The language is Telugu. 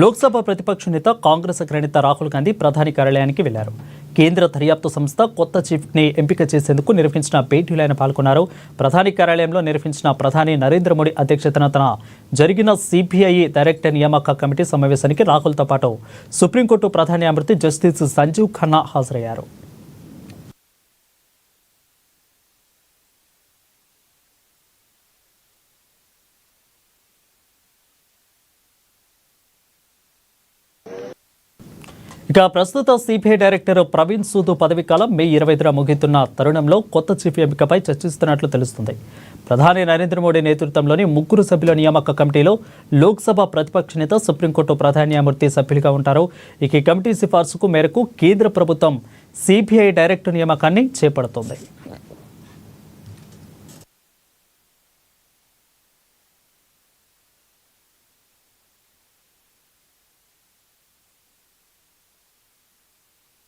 లోక్సభ ప్రతిపక్ష నేత కాంగ్రెస్ అగ్రనేత రాహుల్ గాంధీ ప్రధాని కార్యాలయానికి వెళ్లారు. కేంద్ర దర్యాప్తు సంస్థ కొత్త చీఫ్ని ఎంపిక చేసేందుకు నిర్వహించిన భేటీలో ఆయన పాల్గొన్నారు. ప్రధాని కార్యాలయంలో నిర్వహించిన ప్రధాని నరేంద్ర మోడీ అధ్యక్షతన జరిగిన సిబిఐ డైరెక్టర్ నియామక కమిటీ సమావేశానికి రాహుల్తో పాటు సుప్రీంకోర్టు ప్రధాన న్యాయమూర్తి జస్టిస్ సంజీవ్ ఖన్నా హాజరయ్యారు. ఇక ప్రస్తుత సిబిఐ డైరెక్టర్ ప్రవీణ్ సూద్ పదవీకాలం మే 25న ముగుతున్న తరుణంలో కొత్త చీఫ్ ఎంపికపై చర్చిస్తున్నట్లు తెలుస్తుంది. ప్రధాని నరేంద్ర మోడీ నేతృత్వంలోని 3 సభ్యుల నియామక కమిటీలో లోక్సభ ప్రతిపక్ష నేత, సుప్రీంకోర్టు ప్రధాన న్యాయమూర్తి సభ్యులుగా ఉంటారు. ఇక ఈ కమిటీ సిఫార్సు మేరకు కేంద్ర ప్రభుత్వం సిబిఐ డైరెక్టర్ నియామకాన్ని చేపడుతోంది.